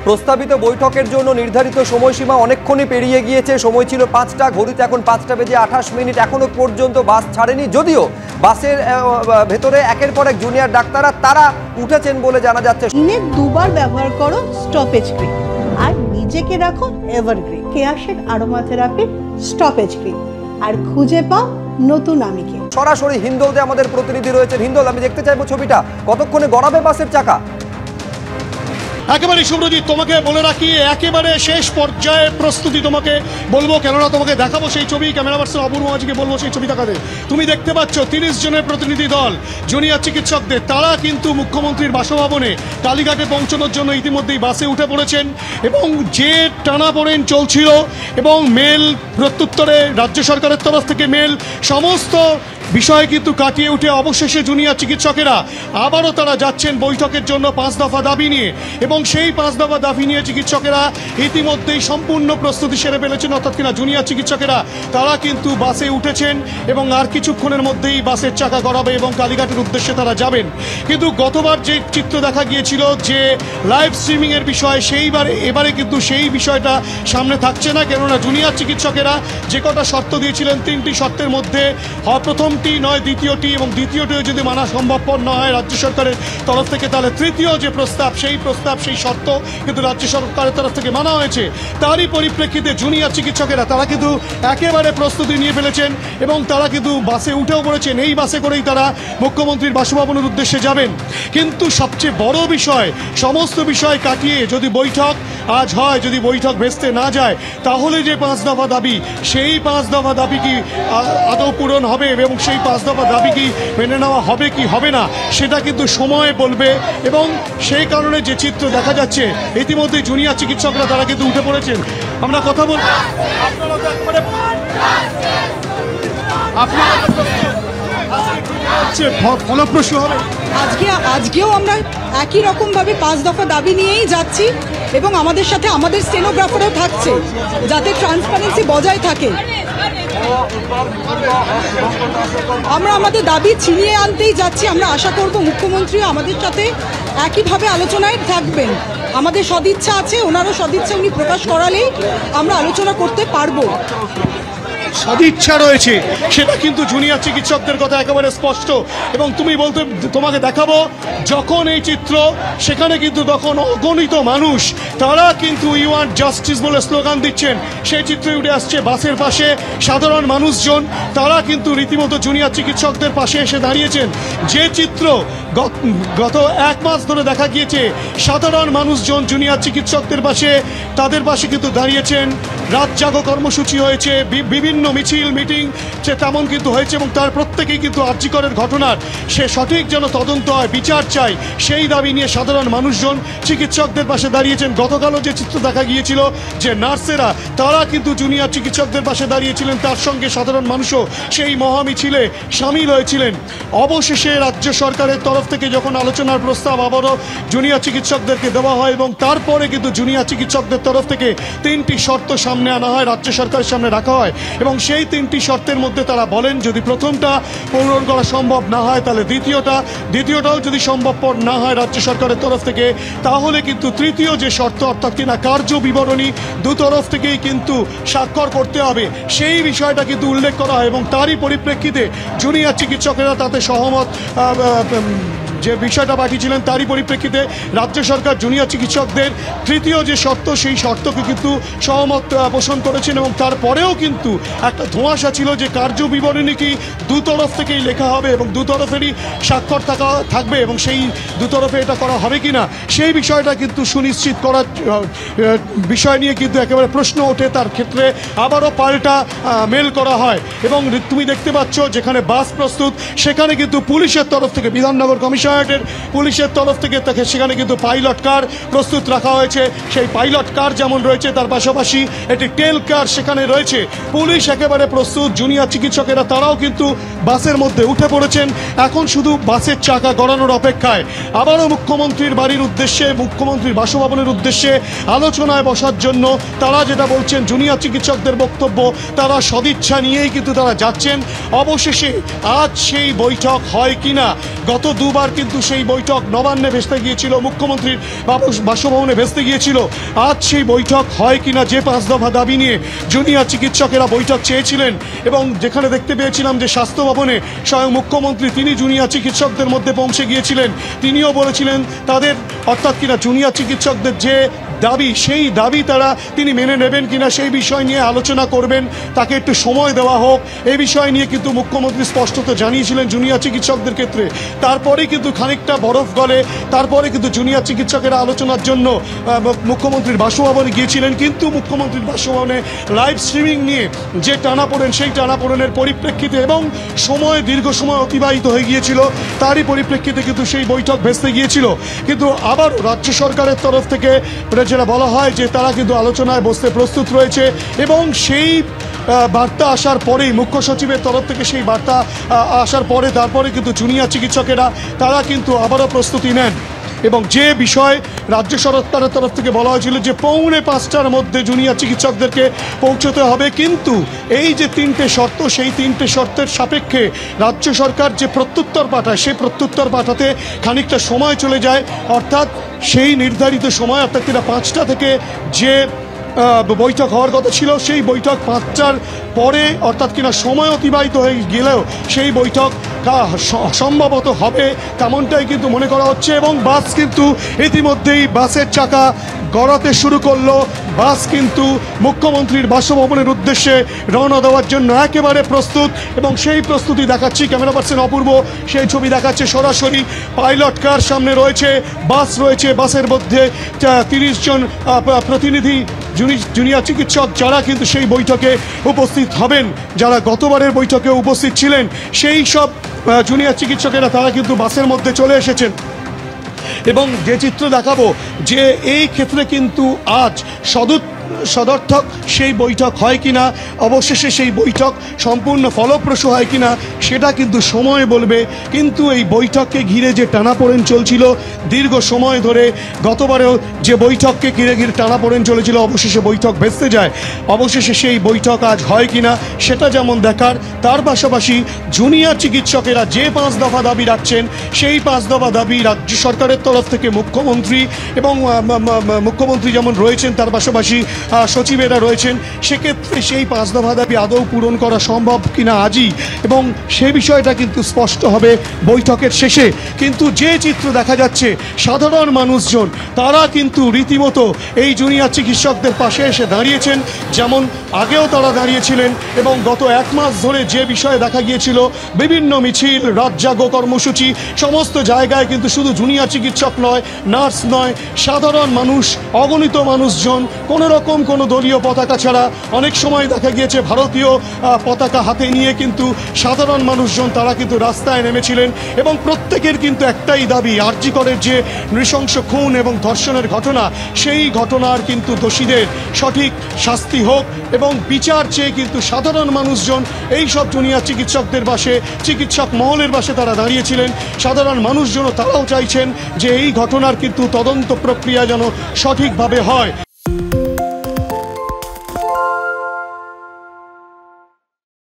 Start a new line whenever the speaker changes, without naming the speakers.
প্রস্তাবিত বৈঠকের জন্য নির্ধারিত সময়সীমা অনেকক্ষণই পেরিয়ে গিয়েছে। সময় ছিল 5টা, ঘড়িতে এখন 5টা বেজে 28 মিনিট। এখনো পর্যন্ত বাস ছাড়েনি, যদিও বাসের ভেতরে একের পর এক জুনিয়র ডাক্তাররা তারা উঠেছেন বলে জানা যাচ্ছে।
দিনে দুবার ব্যবহার করো স্টপেজ ক্রিম আর নিজেকে রাখো এভারগ্রিন কেয়াশেক আরোমা থেরাপি স্টপেজ ক্রিম, আর খুঁজে পাও নতুন আমিকে।
সরাসরি হিন্দোলতে আমাদের প্রতিনিধি রয়েছে। হিন্দোল, আমি দেখতে চাইবো ছবিটা, কতক্ষণে গড়াবে বাসের চাকা?
একেবারে শুভ্রজিৎ, তোমাকে বলে রাখি একেবারে শেষ পর্যায়ে প্রস্তুতি তোমাকে বলবো, কেননা তোমাকে দেখাবো সেই ছবি। ক্যামেরা পার্সন অপূর্ব মাঝিকে বলবো সেই ছবি দেখাতে। তুমি দেখতে পাচ্ছ 30 জনের প্রতিনিধি দল জুনিয়র চিকিৎসকদের, তারা কিন্তু মুখ্যমন্ত্রীর বাসভবনে কালীঘাটে পৌঁছানোর জন্য ইতিমধ্যেই বাসে উঠে পড়েছেন। এবং যে টানাপোড়েন চলছিল এবং মেল প্রত্যুত্তরে রাজ্য সরকারের তরফ থেকে মেল, সমস্ত বিষয় কিন্তু কাটিয়ে উঠে অবশেষে জুনিয়র চিকিৎসকেরা আবারও তারা যাচ্ছেন বৈঠকের জন্য 5 দফা দাবি নিয়ে। এবং সেই 5 দফা দাবি নিয়ে চিকিৎসকেরা ইতিমধ্যেই সম্পূর্ণ প্রস্তুতি সেরে ফেলেছেন, অর্থাৎ কিনা জুনিয়র চিকিৎসকেরা তারা কিন্তু বাসে উঠেছেন এবং আর কিছুক্ষণের মধ্যেই বাসের চাকা গড়াবে এবং কালীঘাটের উদ্দেশ্যে তারা যাবেন। কিন্তু গতবার যে চিত্র দেখা গিয়েছিল যে লাইভ স্ট্রিমিংয়ের বিষয়, এবারে কিন্তু সেই বিষয়টা সামনে থাকছে না, কেননা জুনিয়র চিকিৎসকেরা যে কটা শর্ত দিয়েছিলেন 3টি শর্তের মধ্যে প্রথমটি নয় দ্বিতীয়টি, এবং দ্বিতীয়টিও যদি মানা সম্ভবপর না হয় রাজ্য সরকারের তরফ থেকে, তাহলে তৃতীয় যে প্রস্তাব সেই শর্ত কিন্তু রাজ্য সরকারের তরফ থেকে মানা হয়েছে। তারই পরিপ্রেক্ষিতে জুনিয়র চিকিৎসকেরা তারা কিন্তু একেবারে প্রস্তুতি নিয়ে ফেলেছেন এবং তারা কিন্তু বাসে উঠেও পড়েছেন। এই বাসে করেই তারা মুখ্যমন্ত্রীর বাসভবনের উদ্দেশ্যে যাবেন। কিন্তু সবচেয়ে বড় বিষয়, সমস্ত বিষয় কাটিয়ে যদি বৈঠক আজ হয়, যদি বৈঠক ভেস্তে না যায়, তাহলে যে 5 দফা দাবি, সেই 5 দফা দাবি কি আদৌ পূরণ হবে এবং সেই 5 দফা দাবি কি মেনে নেওয়া হবে কি হবে না, সেটা কিন্তু সময় বলবে। এবং সেই কারণে যে চিত্র দেখা যাচ্ছে, ইতিমধ্যে জুনিয়র চিকিৎসকরা তারা কিন্তু উঠে পড়েছেন। আমরা কথা বলবো, ফলপ্রসূ হবে।
আজকেও আমরা একই রকমভাবে 5 দফা দাবি নিয়েই যাচ্ছি এবং আমাদের সাথে আমাদের স্টেনোগ্রাফারও থাকছে, যাতে ট্রান্সপারেন্সি বজায় থাকে। আমরা আমাদের দাবি ছিনিয়ে আনতেই যাচ্ছি। আমরা আশা করব মুখ্যমন্ত্রীও আমাদের সাথে একইভাবে আলোচনায় থাকবেন। আমাদের সদিচ্ছা আছে, ওনারও সদিচ্ছা উনি প্রকাশ করালেই আমরা আলোচনা করতে পারবো।
সদিচ্ছা রয়েছে, সেটা কিন্তু জুনিয়র চিকিৎসকদের কথা একেবারে স্পষ্ট। এবং তোমাকে দেখাবো যখন এই চিত্র, সেখানে কিন্তু তখন অগণিত মানুষ তারা কিন্তু ইউ ওয়ান্ট জাস্টিস বলে স্লোগান দিচ্ছেন। সেই চিত্রে উঠে আসছে বাসের পাশে সাধারণ মানুষজন, তারা কিন্তু রীতিমতো জুনিয়র চিকিৎসকদের পাশে এসে দাঁড়িয়েছেন। যে চিত্র গত 1 মাস ধরে দেখা গিয়েছে, সাধারণ মানুষজন জুনিয়র চিকিৎসকদের পাশে, তাদের পাশে কিন্তু দাঁড়িয়েছেন। রাত জাগো কর্মসূচি হয়েছে, বিভিন্ন মিছিল মিটিং সে তেমন কিন্তু হয়েছে এবং তার প্রত্যেকেই কিন্তু আর্জিকরের ঘটনার সে সঠিক যেন তদন্ত হয়, বিচার চাই, সেই দাবি নিয়ে সাধারণ মানুষজন চিকিৎসকদের পাশে দাঁড়িয়েছেন। গতকালও যে চিত্র দেখা গিয়েছিল যে নার্সেরা তারা কিন্তু জুনিয়র চিকিৎসকদের পাশে দাঁড়িয়েছিলেন, তার সঙ্গে সাধারণ মানুষও সেই মহামিছিলে সামিল হয়েছিলেন। অবশেষে রাজ্য সরকারের তরফ থেকে যখন আলোচনার প্রস্তাব আবারও জুনিয়র চিকিৎসকদেরকে দেওয়া হয় এবং তারপরে কিন্তু জুনিয়র চিকিৎসকদের তরফ থেকে 3টি শর্ত সামনে আনা হয়, রাজ্য সরকারের সামনে রাখা হয়। এবং সেই 3টি শর্তের মধ্যে তারা বলেন যদি প্রথমটা পূরণ করা সম্ভব না হয়, তাহলে দ্বিতীয়টাও যদি সম্ভবপর না হয় রাজ্য সরকারের তরফ থেকে, তাহলে কিন্তু তৃতীয় যে শর্ত, অর্থাৎ কিনা কার্য বিবরণী দুতরফ থেকেই কিন্তু স্বাক্ষর করতে হবে, সেই বিষয়টা কিন্তু উল্লেখ করা হয়। এবং তারই পরিপ্রেক্ষিতে জুনিয়র চিকিৎসকেরা তাতে সহমত যে বিষয়টা পাঠিয়েছিলেন, তারই পরিপ্রেক্ষিতে রাজ্য সরকার জুনিয়র চিকিৎসকদের তৃতীয় যে শর্ত, সেই শর্তকে কিন্তু সহমত পোষণ করেছেন। এবং তারপরেও কিন্তু একটা ধোঁয়াশা ছিল যে কার্য বিবরণী কি দুতরফ থেকেই লেখা হবে এবং দুতরফেরই স্বাক্ষর থাকবে এবং সেই দুতরফে এটা করা হবে কি না, সেই বিষয়টা কিন্তু সুনিশ্চিত করার বিষয় নিয়ে কিন্তু একেবারে প্রশ্ন ওঠে। তার ক্ষেত্রে আবারও পাল্টা মেল করা হয় এবং তুমি দেখতে পাচ্ছ যেখানে বাস প্রস্তুত, সেখানে কিন্তু পুলিশের তরফ থেকে, বিধাননগর কমিশনারেটের পুলিশের তরফ থেকে তাকে সেখানে কিন্তু পাইলট কার প্রস্তুত রাখা হয়েছে। সেই পাইলট কার যেমন রয়েছে, তার পাশাপাশি একটি টেল কার সেখানে রয়েছে। পুলিশ একেবারে প্রস্তুত, জুনিয়র চিকিৎসকেরা তারাও কিন্তু বাসের মধ্যে উঠে পড়েছেন। এখন শুধু বাসের চাকা গড়ানোর অপেক্ষায়। আবারও মুখ্যমন্ত্রীর বাড়ির উদ্দেশ্যে, মুখ্যমন্ত্রীর বাসভবনের উদ্দেশ্যে আলোচনায় বসার জন্য তারা যেটা বলছেন, জুনিয়র চিকিৎসকদের বক্তব্য, তারা সদিচ্ছা নিয়েই কিন্তু তারা যাচ্ছেন। অবশেষে আজ সেই বৈঠক হয় কিনা, গত 2বার কিন্তু সেই বৈঠক নবান্নে ভেস্তে গিয়েছিল, মুখ্যমন্ত্রীর বাসভবনে ভেস্তে গিয়েছিল। আজ সেই বৈঠক হয় কিনা, যে 5 দফা দাবি নিয়ে জুনিয়র চিকিৎসকেরা বৈঠক চেয়েছিলেন এবং যেখানে দেখতে পেয়েছিলাম যে স্বাস্থ্য ভবনে স্বয়ং মুখ্যমন্ত্রী তিনি জুনিয়র চিকিৎসকদের মধ্যে পৌঁছে গিয়েছিলেন। তিনিও বলেছিলেন তাদের অর্থাৎ কিনা জুনিয়র চিকিৎসকদের যে দাবি, সেই দাবি তিনি মেনে নেবেন কিনা সেই বিষয় নিয়ে আলোচনা করবেন, তাকে একটু সময় দেওয়া হোক, এই বিষয় নিয়ে কিন্তু মুখ্যমন্ত্রী স্পষ্টত জানিয়েছিলেন জুনিয়র চিকিৎসকদের ক্ষেত্রে। তারপরেই কিন্তু খানিকটা বরফ গলে, তারপরে কিন্তু জুনিয়র চিকিৎসকেরা আলোচনার জন্য মুখ্যমন্ত্রীর বাসভবনে গিয়েছিলেন। কিন্তু মুখ্যমন্ত্রীর বাসভবনে লাইভ স্ট্রিমিং নিয়ে যে টানাপোড়েন, সেই টানাপোড়েনের পরিপ্রেক্ষিতে এবং দীর্ঘ সময় অতিবাহিত হয়ে গিয়েছিল, তারই পরিপ্রেক্ষিতে কিন্তু সেই বৈঠক ভেস্তে গিয়েছিল। কিন্তু আবার রাজ্য সরকারের তরফ থেকে যেটা বলা হয় যে তারা কিন্তু আলোচনায় বসতে প্রস্তুত রয়েছে এবং সেই বার্তা আসার পরেই মুখ্য সচিবের তরফ থেকে সেই বার্তা আসার পরে তারপরে কিন্তু জুনিয়র চিকিৎসকেরা তারা কিন্তু আবারও প্রস্তুতি নেন। এবং যে বিষয় রাজ্য সরকারের তরফ থেকে বলা হয়েছিল যে 4:45টার মধ্যে জুনিয়র চিকিৎসকদেরকে পৌঁছতে হবে, কিন্তু এই যে 3টে শর্ত, সেই 3টে শর্তের সাপেক্ষে রাজ্য সরকার যে প্রত্যুত্তর পাঠায়, সেই প্রত্যুত্তর পাঠাতে খানিকটা সময় চলে যায়। অর্থাৎ সেই নির্ধারিত সময় অর্থাৎ 5টা থেকে যে বৈঠক হওয়ার কথা ছিল, সেই বৈঠক 5টার পরে অর্থাৎ কিনা সময় অতিবাহিত হয়ে গেলেও সেই বৈঠক সম্ভবত হবে তেমনটাই কিন্তু মনে করা হচ্ছে। এবং বাস কিন্তু ইতিমধ্যেই বাসের চাকা গড়াতে শুরু করলো। বাস কিন্তু মুখ্যমন্ত্রীর বাসভবনের উদ্দেশ্যে রওনা দেওয়ার জন্য একেবারে প্রস্তুত এবং সেই প্রস্তুতি দেখাচ্ছি, ক্যামেরা পার্সন অপূর্ব সেই ছবি দেখাচ্ছে সরাসরি। পাইলট কার সামনে রয়েছে, বাস রয়েছে, বাসের মধ্যে 30 জন প্রতিনিধি জুনিয়র চিকিৎসক যারা কিন্তু সেই বৈঠকে উপস্থিত হবেন, যারা গতবারের বৈঠকে উপস্থিত ছিলেন, সেই সব জুনিয়র চিকিৎসকেরা তারা কিন্তু বাসের মধ্যে চলে এসেছেন। এবং যে চিত্র দেখাবো যে এই ক্ষেত্রে কিন্তু আজ সদর্থক সেই বৈঠক হয় কিনা, অবশেষে সেই বৈঠক সম্পূর্ণ ফলপ্রসূ হয় কিনা সেটা কিন্তু সময় বলবে। কিন্তু এই বৈঠককে ঘিরে যে টানাপোড়েন চলছিল দীর্ঘ সময় ধরে, গতবারেও যে বৈঠককে ঘিরে টানাপোড়েন চলেছিল, অবশেষে বৈঠক ভেস্তে যায়। অবশেষে সেই বৈঠক আজ হয় কিনা সেটা যেমন দেখার, তার পাশাপাশি জুনিয়র চিকিৎসকেরা যে 5 দফা দাবি রাখছেন, সেই 5 দফা দাবি রাজ্য সরকারের তরফ থেকে মুখ্যমন্ত্রী এবং মুখ্যমন্ত্রী যেমন রয়েছেন, তার পাশাপাশি সচিবেরা রয়েছেন, সেক্ষেত্রে সেই 5 দফা দাবি আদৌ পূরণ করা সম্ভব কিনা আজই, এবং সেই বিষয়টা কিন্তু স্পষ্ট হবে বৈঠকের শেষে। কিন্তু যে চিত্র দেখা যাচ্ছে, সাধারণ মানুষজন তারা কিন্তু রীতিমতো এই জুনিয়র চিকিৎসকদের পাশে এসে দাঁড়িয়েছেন, যেমন আগেও তারা দাঁড়িয়েছিলেন। এবং গত 1 মাস ধরে যে বিষয়ে দেখা গিয়েছিল, বিভিন্ন মিছিল, রাত জাগো কর্মসূচি, সমস্ত জায়গায় কিন্তু শুধু জুনিয়র চিকিৎসক নয়, নার্স নয়, সাধারণ মানুষ, অগণিত মানুষজন কোনো রকম কোনো দলীয় পতাকা ছাড়া, অনেক সময় দেখা গিয়েছে ভারতীয় পতাকা হাতে নিয়ে কিন্তু সাধারণ মানুষজন তারা কিন্তু রাস্তায় নেমেছিলেন। এবং প্রত্যেকের কিন্তু একটাই দাবি, আরজি করের যে নৃশংস খুন এবং ধর্ষণের ঘটনা, সেই ঘটনার কিন্তু দোষীদের সঠিক শাস্তি হোক এবং বিচার চেয়ে কিন্তু সাধারণ মানুষজন এই সব জুনিয়র চিকিৎসকদের পাশে, চিকিৎসক মহলের পাশে তারা দাঁড়িয়েছিলেন। সাধারণ মানুষজনও তারাও চাইছেন যে এই ঘটনার কিন্তু তদন্ত প্রক্রিয়া যেন সঠিকভাবে হয়।